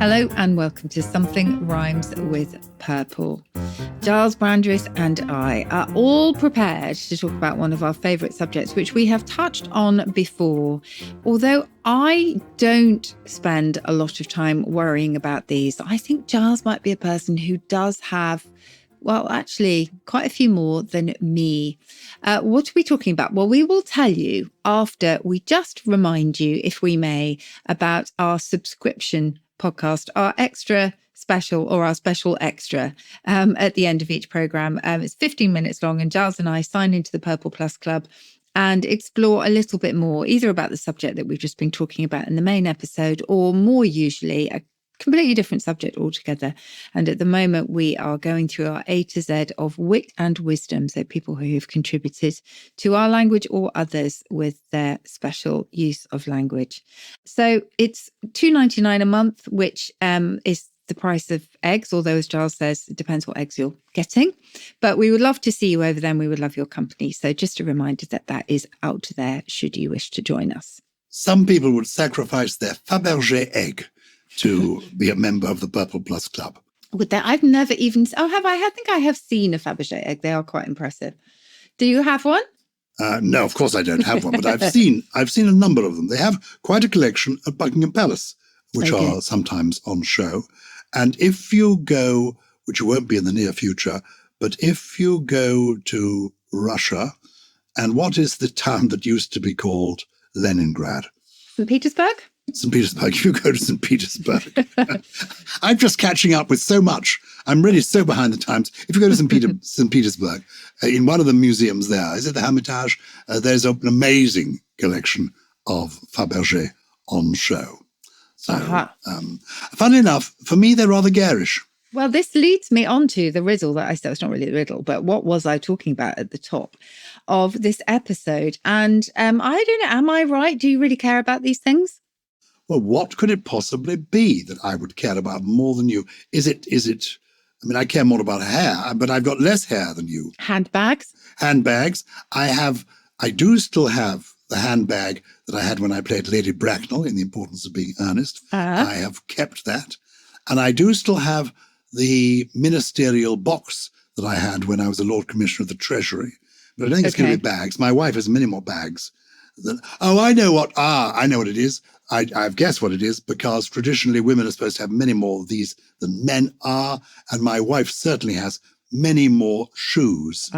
Hello and welcome to Something Rhymes with Purple. Gyles, Brandreth and I are all prepared to talk about one of our favourite subjects, which we have touched on before. Although I don't spend a lot of time worrying about these, I think Gyles might be a person who does have, well, actually, quite a few more than me. What are we talking about? Well, we will tell you after we just remind you, if we may, about our subscription podcast, our extra special or our special extra at the end of each programme. It's 15 minutes long and Gyles and I sign into the Purple Plus Club and explore a little bit more, either about the subject that we've just been talking about in the main episode or more usually a completely different subject altogether. And at the moment, we are going through our A to Z of wit and wisdom. So people who have contributed to our language or others with their special use of language. So it's $2.99 a month, which is the price of eggs, although as Gyles says, it depends what eggs you're getting. But we would love to see you over there and we would love your company. So just a reminder that that is out there should you wish to join us. Some people would sacrifice their Fabergé egg to be a member of the Purple Plus Club. With that, I've never even, have I? I think I have seen a Fabergé egg. They are quite impressive. Do you have one? No, of course I don't have one, but I've seen a number of them. They have quite a collection at Buckingham Palace, which are sometimes on show. And if you go, which you won't be in the near future, but if you go to Russia, and what is the town that used to be called Leningrad? St. Petersburg? St. Petersburg. If you go to St. Petersburg, I'm just catching up with so much. I'm really so behind the times. If you go to St. Petersburg, in one of the museums there, is it the Hermitage? There's an amazing collection of Fabergé on show. So, funnily enough, for me, they're rather garish. Well, this leads me on to the riddle that I said. It's not really the riddle, but what was I talking about at the top of this episode? And I don't know, am I right? Do you really care about these things? Well, what could it possibly be that I would care about more than you? Is it, I mean, I care more about hair, but I've got less hair than you. Handbags? Handbags. I do still have the handbag that I had when I played Lady Bracknell in The Importance of Being Earnest. I have kept that. And I do still have the ministerial box that I had when I was a Lord Commissioner of the Treasury. But I don't think it's going to be bags. My wife has many more bags. I know what it is. I've guessed what it is because traditionally women are supposed to have many more of these than men are. And my wife certainly has many more shoes.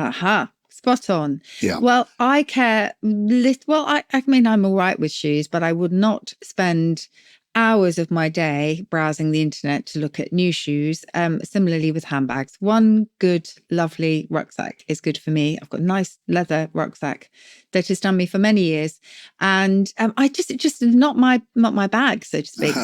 Spot on. Yeah. Well, I care. I mean, I'm all right with shoes, but I would not spend hours of my day browsing the internet to look at new shoes. Similarly with handbags, one good, lovely rucksack is good for me. I've got a nice leather rucksack that has done me for many years, and it just not my bag, so to speak.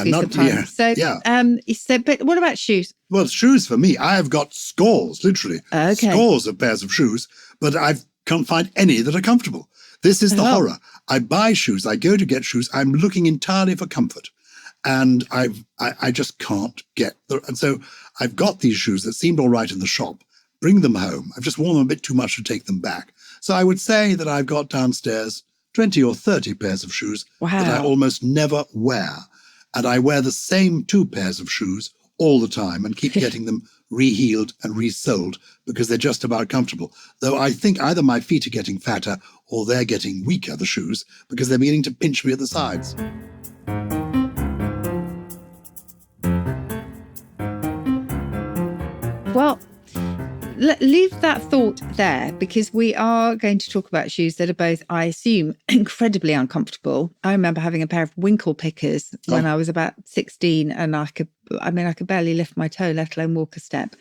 But what about shoes? Well, shoes for me, I have got scores of pairs of shoes, but I can't find any that are comfortable. This is the horror. I buy shoes. I go to get shoes. I'm looking entirely for comfort. And I just can't get them. And so I've got these shoes that seemed all right in the shop, bring them home. I've just worn them a bit too much to take them back. So I would say that I've got downstairs 20 or 30 pairs of shoes that I almost never wear. And I wear the same 2 pairs of shoes all the time and keep getting them rehealed and resoled because they're just about comfortable. Though I think either my feet are getting fatter or they're getting weaker, the shoes, because they're beginning to pinch me at the sides. Well, leave that thought there because we are going to talk about shoes that are both, I assume, incredibly uncomfortable. I remember having a pair of winkle pickers when I was about 16 and I could barely lift my toe, let alone walk a step.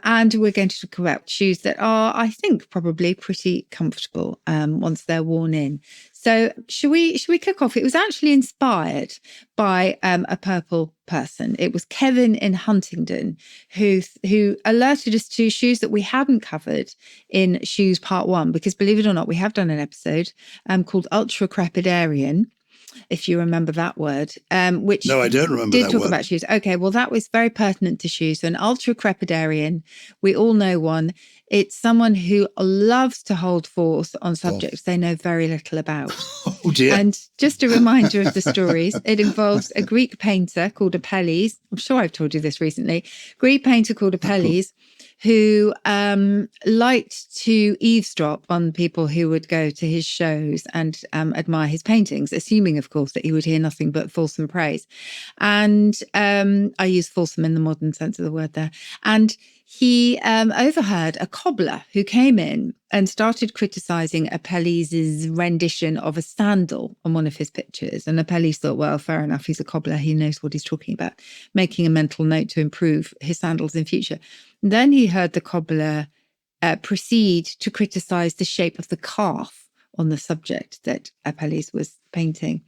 And we're going to talk about shoes that are, I think, probably pretty comfortable once they're worn in. So should we kick off? It was actually inspired by a purple person. It was Kevin in Huntingdon who alerted us to shoes that we hadn't covered in Shoes Part 1, because believe it or not, we have done an episode called Ultra Crepidarian. if you remember that word, which no, I don't remember did that talk word. about shoes. Okay, well, that was very pertinent to shoes. So an ultra-crepidarian, we all know one. It's someone who loves to hold forth on subjects they know very little about. Oh, dear. And just a reminder of the stories, it involves a Greek painter called Apelles. I'm sure I've told you this recently. Greek painter called Apelles, who liked to eavesdrop on people who would go to his shows and admire his paintings, assuming, of course, that he would hear nothing but fulsome praise. And I use fulsome in the modern sense of the word there. And he overheard a cobbler who came in and started criticizing Apelles' rendition of a sandal on one of his pictures. And Apelles thought, well, fair enough, he's a cobbler, he knows what he's talking about, making a mental note to improve his sandals in future. Then he heard the cobbler proceed to criticize the shape of the calf on the subject that Apelles was painting.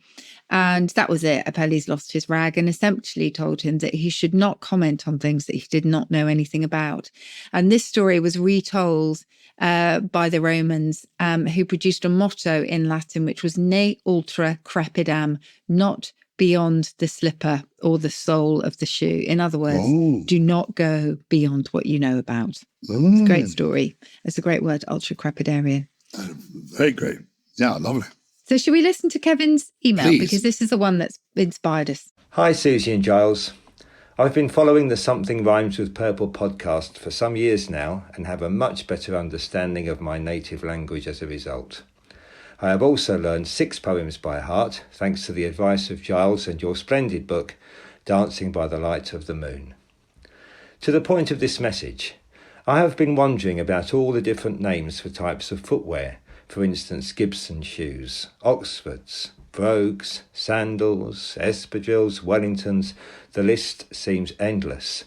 And that was it. Apelles lost his rag and essentially told him that he should not comment on things that he did not know anything about. And this story was retold by the Romans, who produced a motto in Latin, which was ne ultra crepidam, not beyond the slipper or the sole of the shoe. In other words, do not go beyond what you know about. It's a great story. It's a great word, ultra crepidarian. Very great. Yeah, lovely. So should we listen to Kevin's email? Please. Because this is the one that's inspired us. Hi, Susie and Gyles. I've been following the Something Rhymes with Purple podcast for some years now and have a much better understanding of my native language as a result. I have also learned 6 poems by heart, thanks to the advice of Gyles and your splendid book, Dancing by the Light of the Moon. To the point of this message, I have been wondering about all the different names for types of footwear, for instance, Gibson shoes, Oxfords, Brogues, sandals, espadrilles, Wellingtons. The list seems endless.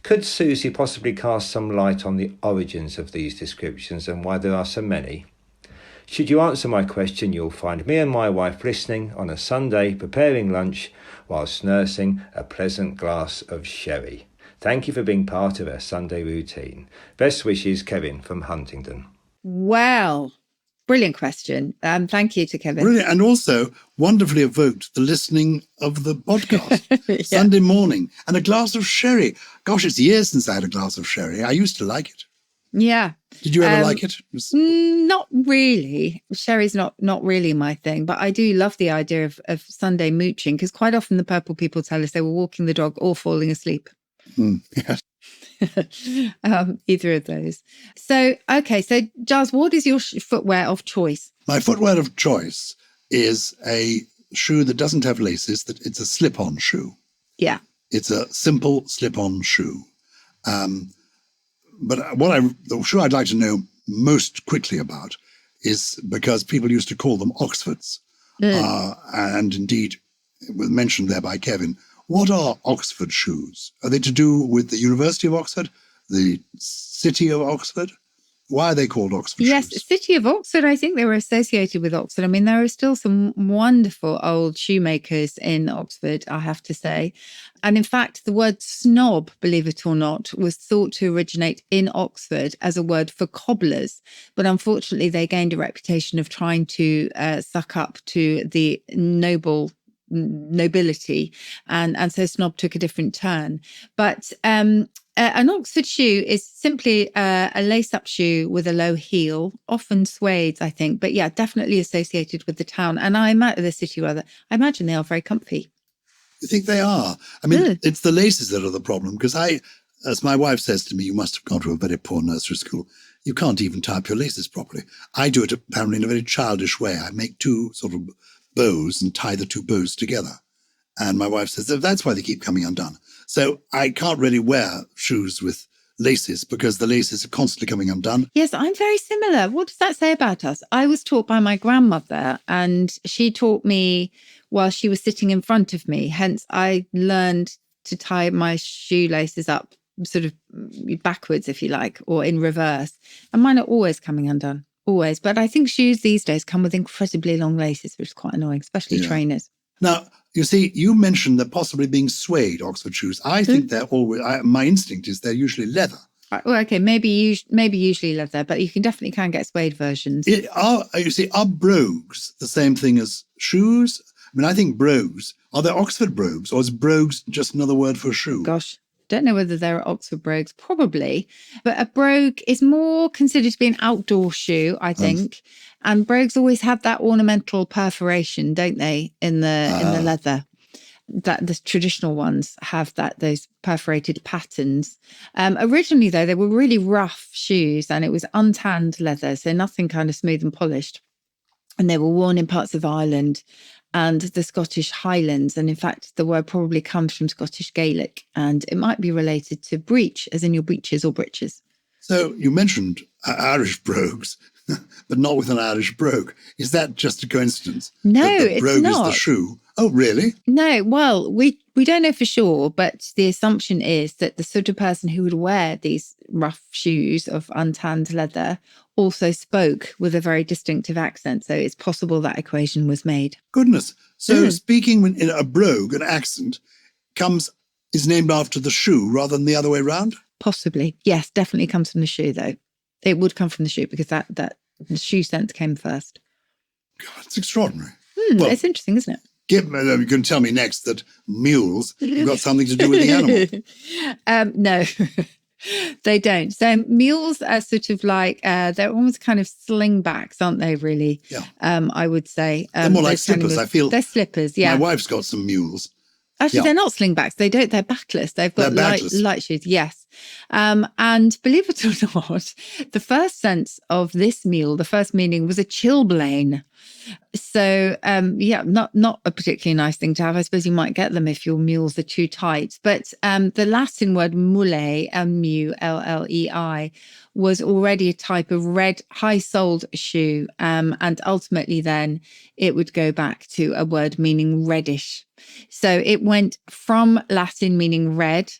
Could Susie possibly cast some light on the origins of these descriptions and why there are so many? Should you answer my question, you'll find me and my wife listening on a Sunday preparing lunch whilst nursing a pleasant glass of sherry. Thank you for being part of our Sunday routine. Best wishes, Kevin from Huntingdon. Well, brilliant question. Thank you to Kevin. Brilliant. And also wonderfully evoked the listening of the podcast. Yeah. Sunday morning and a glass of sherry. Gosh, it's years since I had a glass of sherry. I used to like it. Yeah. Did you ever like it? Not really. Sherry's not really my thing, but I do love the idea of Sunday mooching, because quite often the purple people tell us they were walking the dog or falling asleep. Yes. Either of those. So, okay. So, Gyles, what is your footwear of choice? My footwear of choice is a shoe that doesn't have laces. That it's a slip-on shoe. Yeah. It's a simple slip-on shoe. But the shoe I'd like to know most quickly about is because people used to call them Oxfords. And indeed, it was mentioned there by Kevin. What are Oxford shoes? Are they to do with the University of Oxford, the city of Oxford? Why are they called Oxford yes, shoes? City of Oxford. I think they were associated with Oxford. I mean, there are still some wonderful old shoemakers in Oxford, I have to say. And in fact, the word snob, believe it or not, was thought to originate in Oxford as a word for cobblers. But unfortunately, they gained a reputation of trying to suck up to the nobility, and so snob took a different turn. But an Oxford shoe is simply a lace-up shoe with a low heel, often suede, I think, but yeah, definitely associated with the town and the city rather. I imagine they are very comfy. You think they are? I mean, it's the laces that are the problem, because as my wife says to me, you must have gone to a very poor nursery school. You can't even tie up your laces properly. I do it apparently in a very childish way. I make 2 sort of bows and tie the 2 bows together. And my wife says, that's why they keep coming undone. So I can't really wear shoes with laces because the laces are constantly coming undone. Yes, I'm very similar. What does that say about us? I was taught by my grandmother, and she taught me while she was sitting in front of me. Hence, I learned to tie my shoelaces up sort of backwards, if you like, or in reverse. And mine are always coming undone. Always. But I think shoes these days come with incredibly long laces, which is quite annoying, especially trainers. Now, you see, you mentioned they're possibly being suede Oxford shoes. I think they're always, my instinct is they're usually leather. Well, okay, maybe usually leather, but you definitely can get suede versions. Are brogues the same thing as shoes? mean, I think brogues, are there Oxford brogues, or is brogues just another word for a shoe? Gosh, don't know whether there are Oxford brogues, probably. But a brogue is more considered to be an outdoor shoe, I think. And brogues always have that ornamental perforation, don't they, in the leather? That the traditional ones have those perforated patterns. Originally, though, they were really rough shoes, and it was untanned leather, so nothing kind of smooth and polished. And they were worn in parts of Ireland and the Scottish Highlands. And in fact, the word probably comes from Scottish Gaelic, and it might be related to breech, as in your breeches or breeches. So you mentioned Irish brogues, but not with an Irish brogue. Is that just a coincidence? No, it's brogue not. Is the shoe. Oh, really? No, well, we don't know for sure, but the assumption is that the sort of person who would wear these rough shoes of untanned leather also spoke with a very distinctive accent. So it's possible that equation was made. Goodness. So speaking in a brogue, an accent, is named after the shoe rather than the other way around? Possibly. Yes, definitely comes from the shoe, though. It would come from the shoe because that the shoe sense came first. God, it's extraordinary. Well, it's interesting, isn't it? You can tell me next that mules have got something to do with the animal. No, they don't. So mules are sort of like, they're almost kind of slingbacks, aren't they, really? Yeah. I would say. They're more like slippers, I feel. They're slippers, yeah. My wife's got some mules. Actually, they're not slingbacks. They're backless. They've got light shoes, yes. And believe it or not, the first sense of this mule, the first meaning was a chilblain. So, not a particularly nice thing to have. I suppose you might get them if your mules are too tight. But the Latin word mulle, M-U-L-L-E-I, was already a type of red, high-soled shoe. And ultimately then it would go back to a word meaning reddish. So it went from Latin meaning red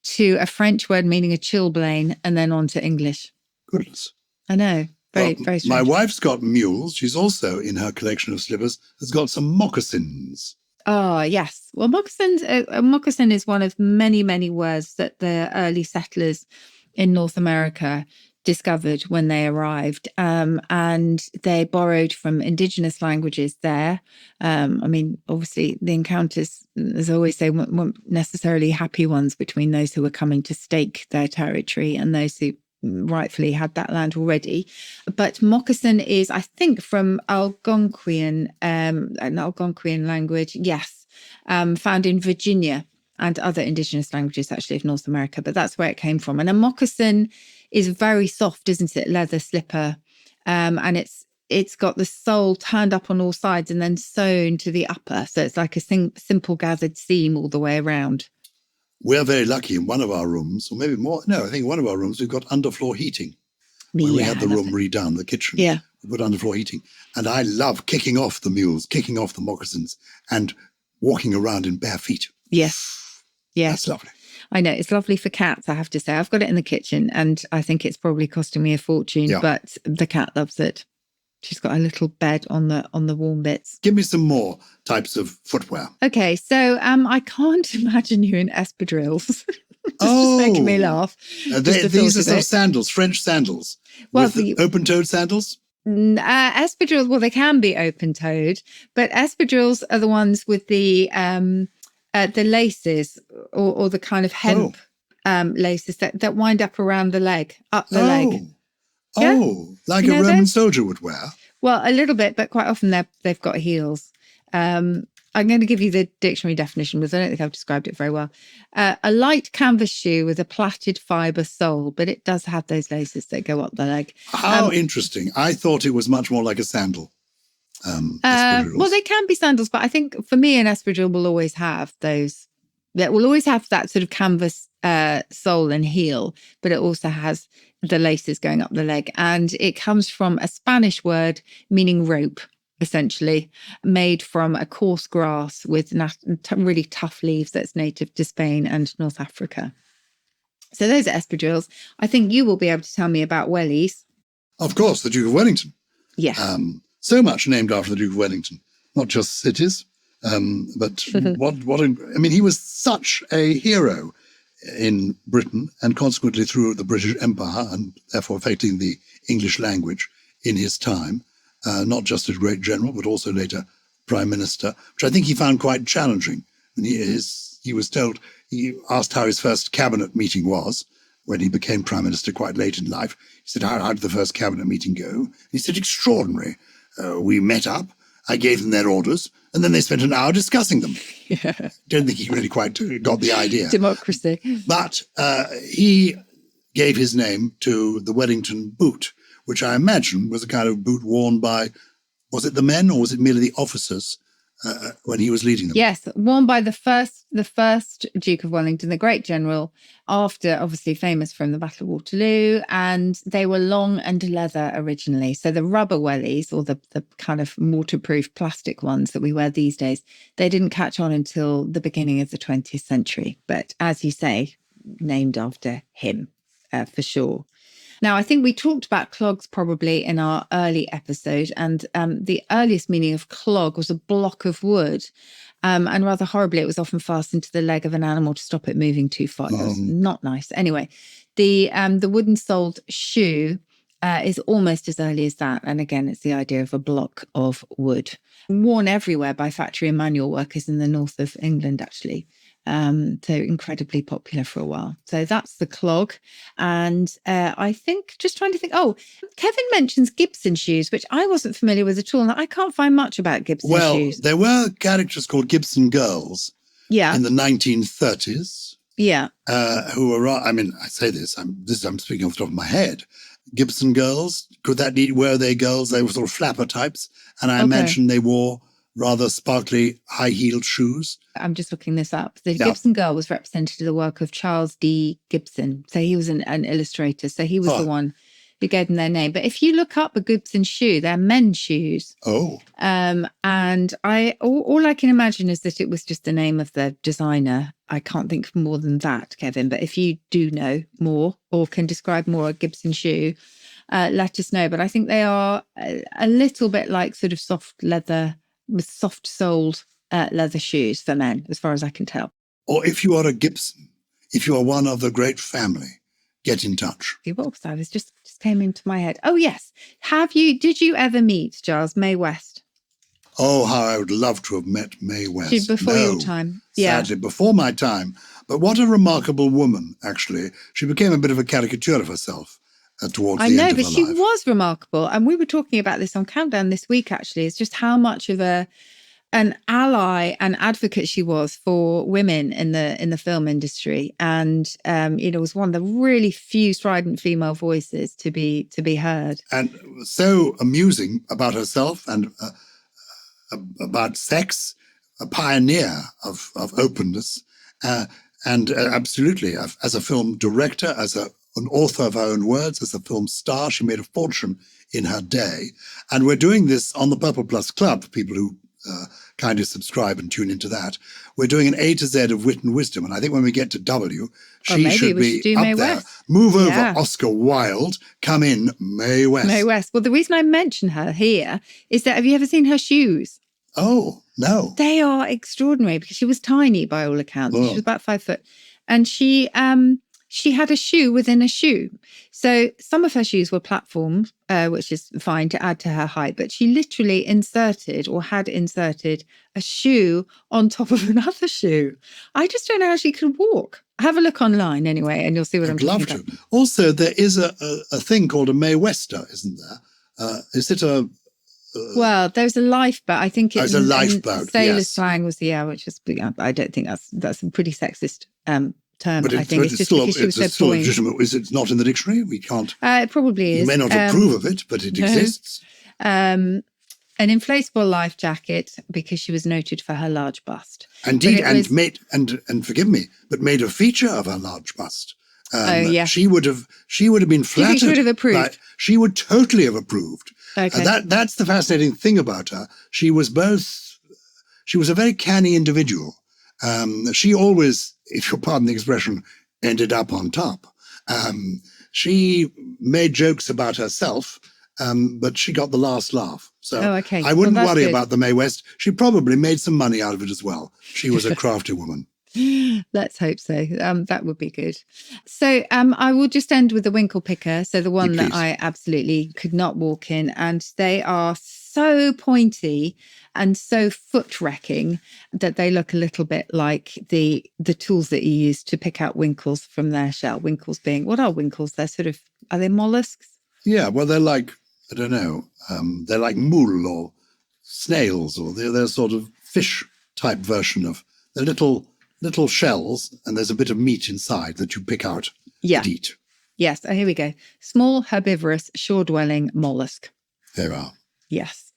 to a French word meaning a chilblain and then on to English. Goodness. I know. Very strange. My wife's got mules. She's also, in her collection of slippers, has got some moccasins. Oh, yes. Well, moccasins, a moccasin is one of many, many words that the early settlers in North America discovered when they arrived. And they borrowed from indigenous languages there. I mean, obviously, the encounters, as I always say, weren't necessarily happy ones between those who were coming to stake their territory and those who rightfully had that land already. But moccasin is, I think, from Algonquian, an Algonquian language, yes, found in Virginia and other indigenous languages, actually, of North America. But that's where it came from. And a moccasin is very soft, isn't it? Leather slipper. And it's got the sole turned up on all sides and then sewn to the upper. So it's like a simple gathered seam all the way around. We're very lucky in one of our rooms, or maybe more. No, I think in one of our rooms, we've got underfloor heating. When we had the room redone, the kitchen, we put underfloor heating. And I love kicking off the mules, kicking off the moccasins and walking around in bare feet. Yes. Yes. That's lovely. I know. It's lovely for cats, I have to say. I've got it in the kitchen and I think it's probably costing me a fortune, but the cat loves it. She's got a little bed on the warm bits. Give me some more types of footwear. Okay, so I can't imagine you in espadrilles. Just making me laugh. These are some sandals, French sandals. Well, open-toed sandals? Espadrilles, well, they can be open-toed, but espadrilles are the ones with the laces or the kind of hemp laces that wind up around the leg, up the leg. Yeah? Oh, like a Roman soldier would wear? Well, a little bit, but quite often they've got heels. I'm going to give you the dictionary definition because I don't think I've described it very well. A light canvas shoe with a plaited fibre sole, but it does have those laces that go up the leg. How interesting. I thought it was much more like a sandal. Well, they can be sandals, but I think for me, an espadrille will always have those. That will always have that sort of canvas sole and heel, but it also has the laces going up the leg. And it comes from a Spanish word meaning rope, essentially, made from a coarse grass with really tough leaves that's native to Spain and North Africa. So those are espadrilles. I think you will be able to tell me about wellies. Of course, the Duke of Wellington. Yes. So much named after the Duke of Wellington, not just cities. But he was such a hero in Britain and consequently through the British Empire and therefore affecting the English language in his time, not just a great general, but also later Prime Minister, which I think he found quite challenging. And he was told, he asked how his first cabinet meeting was when he became Prime Minister quite late in life. He said, how did the first cabinet meeting go? He said, extraordinary. We met up, I gave them their orders, and then they spent an hour discussing them. Yeah. Don't think he really quite got the idea. Democracy. But he gave his name to the Wellington boot, which I imagine was a kind of boot worn by, was it the men or was it merely the officers when he was leading them? Yes, worn by the first Duke of Wellington, the great general, after obviously famous from the Battle of Waterloo, and they were long and leather originally. So the rubber wellies, or the kind of waterproof plastic ones that we wear these days, they didn't catch on until the beginning of the 20th century. But as you say, named after him, for sure. Now, I think we talked about clogs probably in our early episode, and the earliest meaning of clog was a block of wood. And rather horribly, it was often fastened to the leg of an animal to stop it moving too far. It was not nice. Anyway, the wooden-soled shoe is almost as early as that. And again, it's the idea of a block of wood. Worn everywhere by factory and manual workers in the north of England, actually. So incredibly popular for a while. So that's the clog. And I think, just trying to think, Kevin mentions Gibson shoes, which I wasn't familiar with at all. And I can't find much about Gibson shoes. Well, there were characters called Gibson girls in the 1930s. Yeah. Who were, I say this, I'm speaking off the top of my head. Gibson girls, were they girls? They were sort of flapper types. And I imagine they wore rather sparkly high-heeled shoes. I'm just looking this up. The Gibson girl was represented in the work of Charles D. Gibson. So he was an illustrator. So he was the one who gave them their name. But if you look up a Gibson shoe, they're men's shoes. Oh. And all I can imagine is that it was just the name of the designer. I can't think of more than that, Kevin. But if you do know more or can describe more a Gibson shoe, let us know. But I think they are a little bit like sort of soft leather, with soft-soled leather shoes for men, as far as I can tell. Or if you are a Gibson, if you are one of the great family, get in touch. What was that? It just came into my head. Oh, yes. Did you ever meet, Gyles, Mae West? Oh, how I would love to have met Mae West. Before your time. Yeah. Sadly, before my time. But what a remarkable woman, actually. She became a bit of a caricature of herself towards the end of her life. I know, but she was remarkable. And we were talking about this on Countdown this week, actually. It's just how much of an ally and advocate she was for women in the film industry. And, was one of the really few strident female voices to be heard. And so amusing about herself and about sex, a pioneer of openness. And absolutely, as a film director, as an author of her own words, as a film star, she made a fortune in her day. And we're doing this on the Purple Plus Club, for people who kindly subscribe and tune into that. We're doing an A to Z of wit and wisdom. And I think when we get to W, she should be up Mae there. West. Move over Oscar Wilde, come in Mae West. Mae West. Well, the reason I mention her here is that, have you ever seen her shoes? Oh, no. They are extraordinary because she was tiny by all accounts. She was about 5 foot. And she had a shoe within a shoe. So some of her shoes were platformed, which is fine to add to her height, but she literally had inserted a shoe on top of another shoe. I just don't know how she could walk. Have a look online anyway, and you'll see what I'm talking about. I'd love to. Also, there is a thing called a Mae Wester, isn't there? Is it a... well, there's a lifeboat. I think it's a lifeboat. Sailor slang was which is. I don't think that's a pretty sexist term. But I think it's just because she was so still legitimate. Is it not in the dictionary? We can't. It probably is. You may not approve of it, but it exists. An inflatable life jacket because she was noted for her large bust. Indeed, and forgive me, but made a feature of her large bust. She would have been flattered. Do you think she would have approved? She would totally have approved. Okay. That's the fascinating thing about her. She was a very canny individual. She always, if you'll pardon the expression, ended up on top. She made jokes about herself, but she got the last laugh. So I wouldn't worry about the Mae West. She probably made some money out of it as well. She was a crafty woman. Let's hope so. That would be good. So I will just end with the Winkle Picker. So the one that I absolutely could not walk in. And they are so pointy and so foot-wrecking that they look a little bit like the tools that you use to pick out winkles from their shell. Winkles being, what are winkles? Are they mollusks? Yeah, well, they're like, I don't know, they're like mule or snails, or they're sort of fish-type version of the little shells, and there's a bit of meat inside that you pick out and eat. Yes, here we go. Small, herbivorous, shore-dwelling mollusk. There we are. Yes.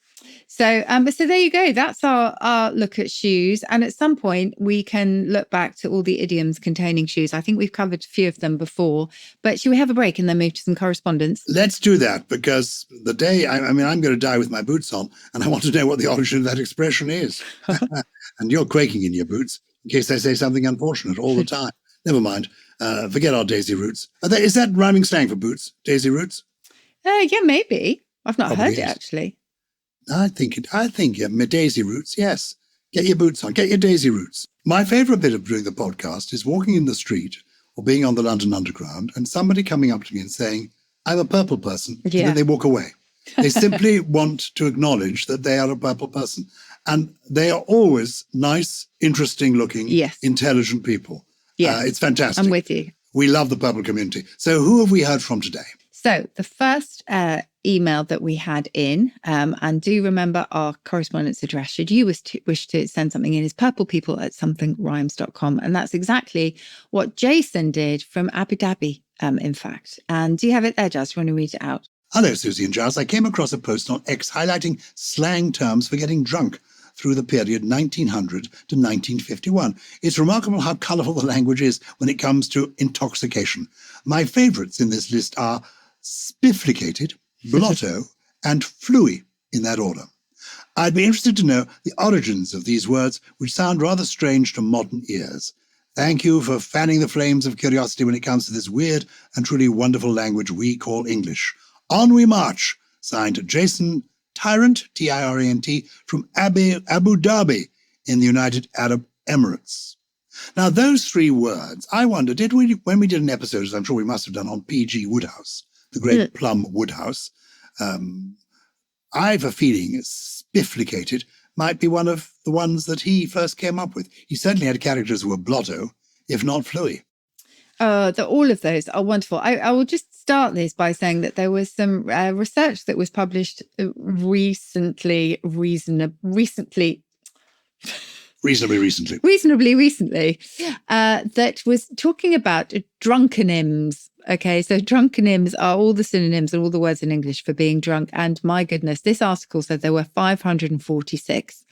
So there you go. That's our look at shoes. And at some point, we can look back to all the idioms containing shoes. I think we've covered a few of them before. But should we have a break and then move to some correspondence? Let's do that, because the day, I'm going to die with my boots on, and I want to know what the origin of that expression is. And you're quaking in your boots in case they say something unfortunate all the time. Never mind. Forget our daisy roots. Is that rhyming slang for boots? Daisy roots? Yeah, maybe. I've not heard it, actually. I think daisy roots, yes. Get your boots on, get your daisy roots. My favourite bit of doing the podcast is walking in the street or being on the London Underground and somebody coming up to me and saying, I'm a purple person, and then they walk away. They simply want to acknowledge that they are a purple person. And they are always nice, interesting looking, intelligent people. Yes. It's fantastic. I'm with you. We love the purple community. So who have we heard from today? So the first email that we had in, and do remember our correspondence address, should you wish to send something in, is purplepeople@somethingrhymes.com. And that's exactly what Jason did from Abu Dhabi, in fact. And do you have it there, Gyles? Do you want to read it out? Hello, Susie and Gyles. I came across a post on X highlighting slang terms for getting drunk through the period 1900 to 1951. It's remarkable how colourful the language is when it comes to intoxication. My favourites in this list are spifflicated, blotto, and fluey, in that order. I'd be interested to know the origins of these words, which sound rather strange to modern ears. Thank you for fanning the flames of curiosity when it comes to this weird and truly wonderful language we call English. On we march. Signed, Jason Tyrant, T-I-R-A-N-T, from Abu Dhabi in the United Arab Emirates. Now, those three words, I wonder, when we did an episode, as I'm sure we must have done, on P.G. Wodehouse, the great Plum Wodehouse, I have a feeling spifflicated might be one of the ones that he first came up with. He certainly had characters who were blotto, if not fluey. All of those are wonderful. I will just start this by saying that there was some research that was published reasonably, that was talking about drunkonyms. Okay, so drunkonyms are all the synonyms and all the words in English for being drunk. And my goodness, this article said there were 546.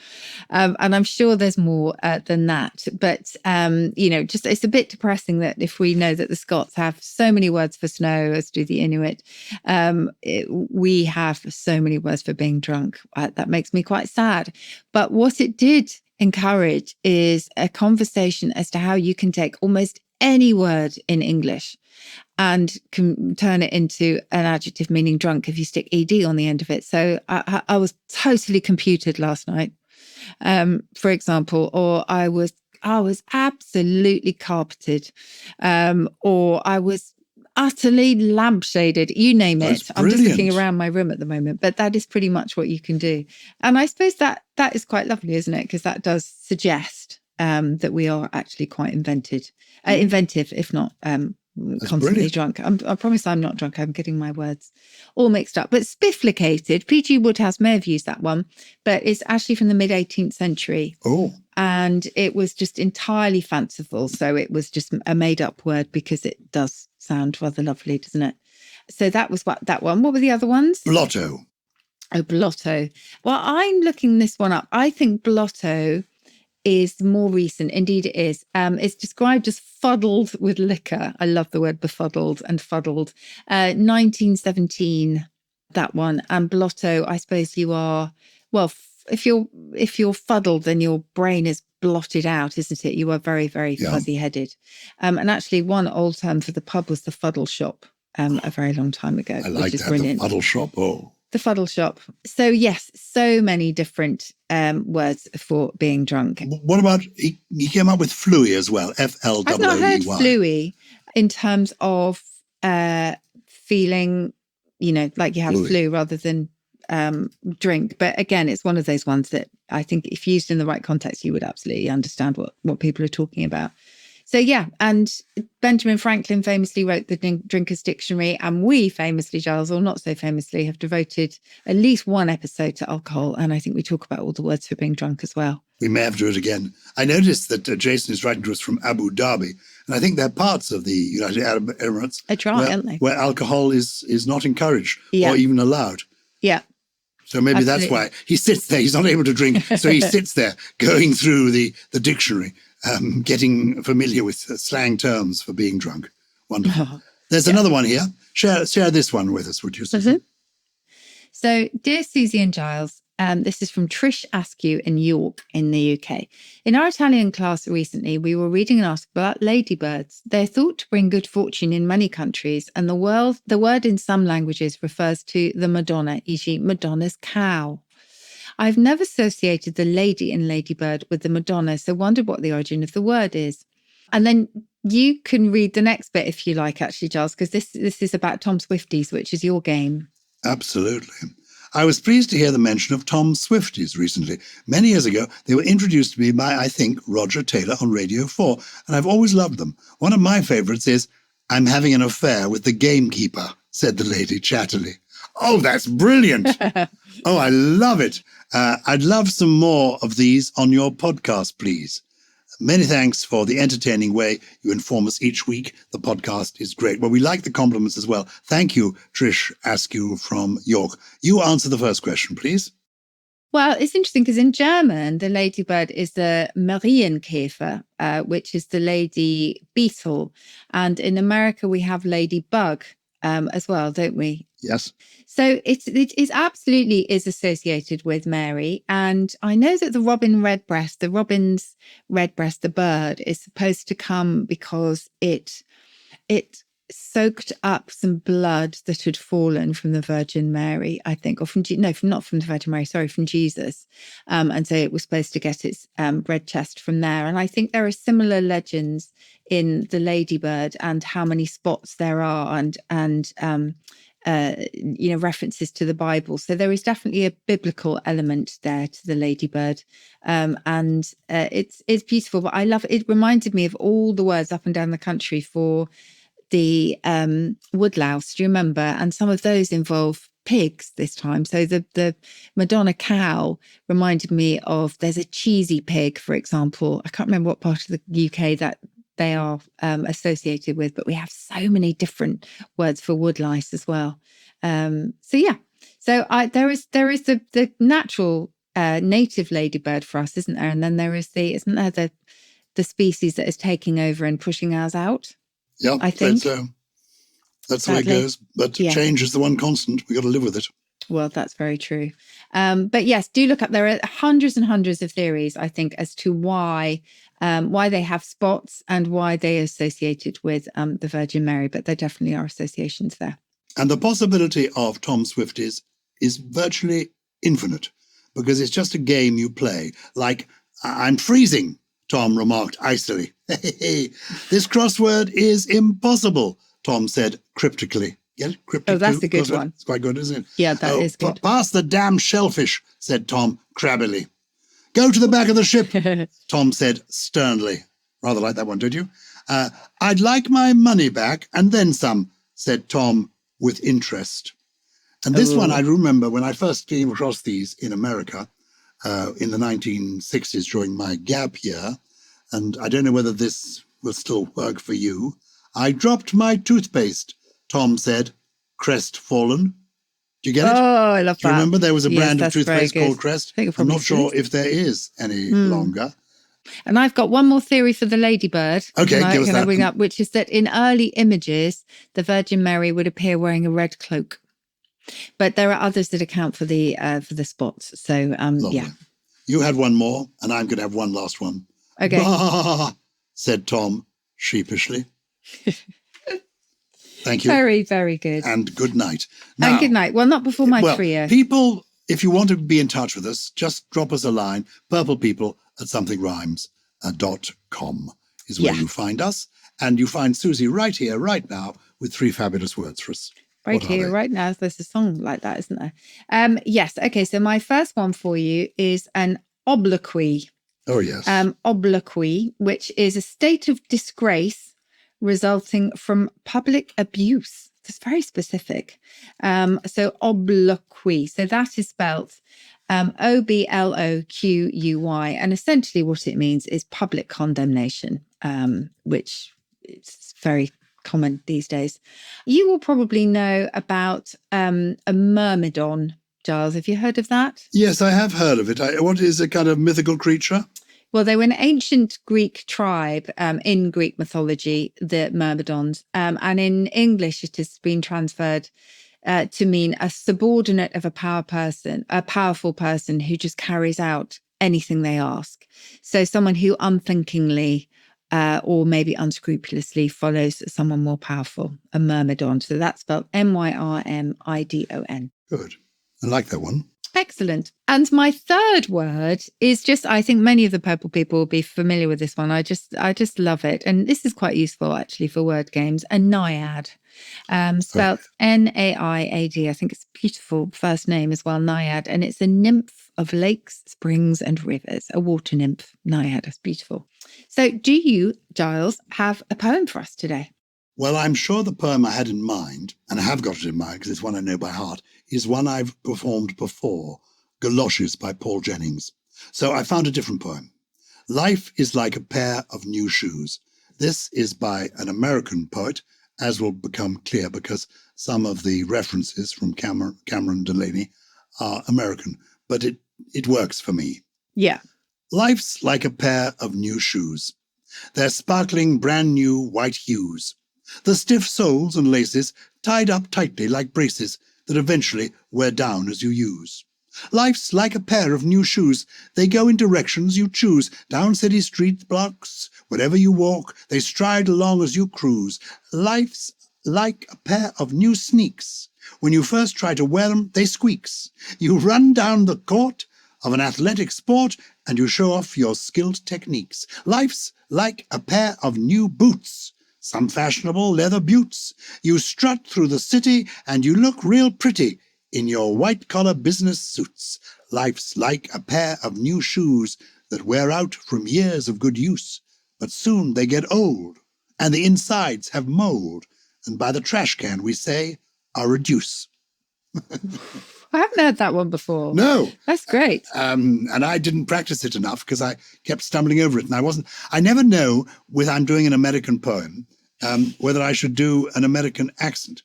And I'm sure there's more than that. But, just it's a bit depressing that if we know that the Scots have so many words for snow, as do the Inuit, we have so many words for being drunk. That makes me quite sad. But what it did encourage is a conversation as to how you can take almost any word in English and can turn it into an adjective meaning drunk if you stick ed on the end of it. So I was totally computed last night, for example, or I was absolutely carpeted, or I was utterly lampshaded, you name it. I'm just looking around my room at the moment, but that is pretty much what you can do. And I suppose that is quite lovely, isn't it? Because that does suggest that we are actually quite inventive, if not constantly drunk. I promise I'm not drunk. I'm getting my words all mixed up. But spifflicated, P.G. Wodehouse may have used that one, but it's actually from the mid-18th century. Oh. And it was just entirely fanciful. So it was just a made-up word because it does sound rather lovely, doesn't it? So that was that one. What were the other ones? Blotto. Oh, blotto. Well, I'm looking this one up. I think blotto is more recent. Indeed it is. It's described as fuddled with liquor. I love the word befuddled and fuddled. 1917, that one. And blotto, I suppose you are, well, if you're fuddled, then your brain is blotted out, isn't it? You are very, very fuzzy-headed. And actually one old term for the pub was the fuddle shop a very long time ago. I like which is that, brilliant. the fuddle shop. Oh. The fuddle shop. So yes, so many different words for being drunk. What about, he came up with fluey as well, F-L-O-O-E-Y. I've not heard fluey in terms of feeling, like you have flu rather than drink. But again, it's one of those ones that I think if used in the right context, you would absolutely understand what people are talking about. So, yeah. And Benjamin Franklin famously wrote the Drinker's Dictionary. And we famously, Gyles, or not so famously, have devoted at least one episode to alcohol. And I think we talk about all the words for being drunk as well. We may have to do it again. I noticed that Jason is writing to us from Abu Dhabi. And I think they're parts of the United Arab Emirates aren't they? Where alcohol is not encouraged or even allowed. Yeah. So maybe that's why he sits there. He's not able to drink. So he sits there going through the dictionary, getting familiar with slang terms for being drunk. Wonderful. There's another one here. Share this one with us, would you, Susie? So, dear Susie and Gyles, this is from Trish Askew in York in the UK. In our Italian class recently, we were reading an article about ladybirds. They're thought to bring good fortune in many countries, and the word in some languages refers to the Madonna, e.g. Madonna's cow. I've never associated the lady in ladybird with the Madonna, so wondered what the origin of the word is. And then you can read the next bit if you like, actually, Gyles, because this is about Tom Swifties, which is your game. Absolutely. I was pleased to hear the mention of Tom Swifties recently. Many years ago, they were introduced to me by, I think, Roger Taylor on Radio 4, and I've always loved them. One of my favourites is, I'm having an affair with the gamekeeper, said the lady chattily. Oh, that's brilliant. Oh, I love it. I'd love some more of these on your podcast, please. Many thanks for the entertaining way you inform us each week. The podcast is great. Well, we like the compliments as well. Thank you, Trish Askew from York. You answer the first question, please. Well, it's interesting because in German, the ladybird is the Marienkäfer, which is the lady beetle. And in America, we have ladybug as well, don't we? Yes. So it absolutely is associated with Mary. And I know that the robin's redbreast, the bird, is supposed to come because it soaked up some blood that had fallen from the Virgin Mary, I think, or not from the Virgin Mary, sorry, from Jesus. And so it was supposed to get its bread chest from there. And I think there are similar legends in the ladybird and how many spots there are and references to the Bible. So there is definitely a biblical element there to the ladybird. And it's beautiful, but I love it. It reminded me of all the words up and down the country for the woodlouse. Do you remember? And some of those involve pigs this time. So the Madonna cow reminded me of, there's a cheesy pig, for example. I can't remember what part of the UK that they are associated with, but we have so many different words for woodlice as well. So there is the natural native ladybird for us, isn't there? And then there is isn't there the species that is taking over and pushing ours out? Yeah, I think so. That's the way it goes. But change is the one constant. We got to live with it. Well, that's very true. But yes, do look up. There are hundreds and hundreds of theories, I think, as to why they have spots and why they are associated with the Virgin Mary. But there definitely are associations there. And the possibility of Tom Swifties is virtually infinite because it's just a game you play. Like, I'm freezing, Tom remarked icily. This crossword is impossible, Tom said cryptically. Get it? Oh, that's a good one. It's quite good, isn't it? Yeah, that is good. Pass the damn shellfish, said Tom crabbily. Go to the back of the ship, Tom said sternly. Rather like that one, don't you? I'd like my money back and then some, said Tom with interest. And this one I remember when I first came across these in America in the 1960s during my gap year. And I don't know whether this will still work for you. I dropped my toothpaste, Tom said, crestfallen. Do you get it? Oh, I love that. Do you remember there was a brand of toothpaste called Crest? I'm not sure if there is any longer. And I've got one more theory for the ladybird. Okay, give us that. I bring up, which is that in early images, the Virgin Mary would appear wearing a red cloak. But there are others that account for the spots. So, yeah. You had one more, and I'm going to have one last one. Okay. Bah, said Tom sheepishly. Thank you. Very, very good. And good night. Now, and good night. Well, not before my trio. People, if you want to be in touch with us, just drop us a line. purplepeople@somethingrhymes.com is where you find us. And you find Susie right here, right now, with 3 fabulous words for us. Right here, right now. There's a song like that, isn't there? Yes. Okay. So my first one for you is an obloquy. Oh, yes. Obloquy, which is a state of disgrace resulting from public abuse. It's very specific. So obloquy. So that is spelt obloquy. And essentially what it means is public condemnation, which is very common these days. You will probably know about a myrmidon, Gyles. Have you heard of that? Yes, I have heard of it. What is a kind of mythical creature? Well, they were an ancient Greek tribe in Greek mythology, the Myrmidons. And in English, it has been transferred to mean a subordinate of a powerful person who just carries out anything they ask. So someone who unthinkingly or maybe unscrupulously follows someone more powerful, a myrmidon. So that's spelled Myrmidon. Good. I like that one. Excellent. And my third word is just, I think many of the purple people will be familiar with this one. I just love it. And this is quite useful actually for word games. A naiad, spelled Naiad. I think it's a beautiful first name as well, naiad. And it's a nymph of lakes, springs and rivers, a water nymph, naiad. It's beautiful. So do you, Gyles, have a poem for us today? Well, I'm sure the poem I had in mind, and I have got it in mind because it's one I know by heart, is one I've performed before, Galoshes by Paul Jennings. So I found a different poem. Life is like a pair of new shoes. This is by an American poet, as will become clear because some of the references from Cameron Delaney are American, but it works for me. Yeah. Life's like a pair of new shoes. They're sparkling brand new white hues. The stiff soles and laces tied up tightly like braces that eventually wear down as you use. Life's like a pair of new shoes. They go in directions you choose, down city street blocks. Wherever you walk, they stride along as you cruise. Life's like a pair of new sneaks. When you first try to wear them, they squeaks. You run down the court of an athletic sport and you show off your skilled techniques. Life's like a pair of new boots. Some fashionable leather boots. You strut through the city and you look real pretty in your white-collar business suits. Life's like a pair of new shoes that wear out from years of good use. But soon they get old and the insides have mold. And by the trash can, we say, are reduce. I haven't heard that one before. No. That's great. And I didn't practice it enough because I kept stumbling over it. And I never know when I'm doing an American poem whether I should do an American accent.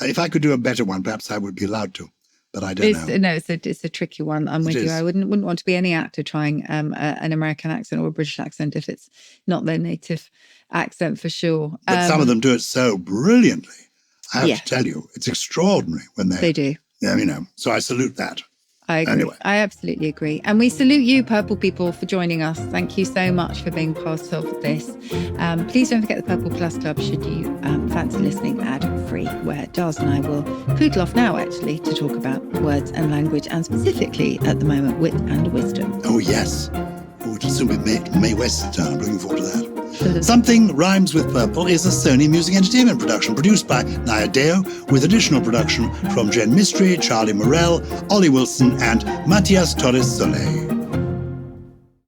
If I could do a better one, perhaps I would be allowed to, but I don't know. No, it's a tricky one. I'm with you. I wouldn't want to be any actor trying an American accent or a British accent if it's not their native accent for sure. But some of them do it so brilliantly. I have to tell you, it's extraordinary when they do. Yeah, so I salute that. I agree. Anyway. I absolutely agree. And we salute you, Purple people, for joining us. Thank you so much for being part of this. Please don't forget the Purple Plus Club should you fancy listening ad-free, where Gyles and I will poodle off now, actually, to talk about words and language, and specifically, at the moment, wit and wisdom. Oh, yes. Oh, it'll soon be Mae West's turn. I'm looking forward to that. Something Rhymes with Purple is a Sony Music Entertainment production produced by Naya Deo, with additional production from Jen Mystery, Charlie Morell, Ollie Wilson, and Matias Torres Soleil.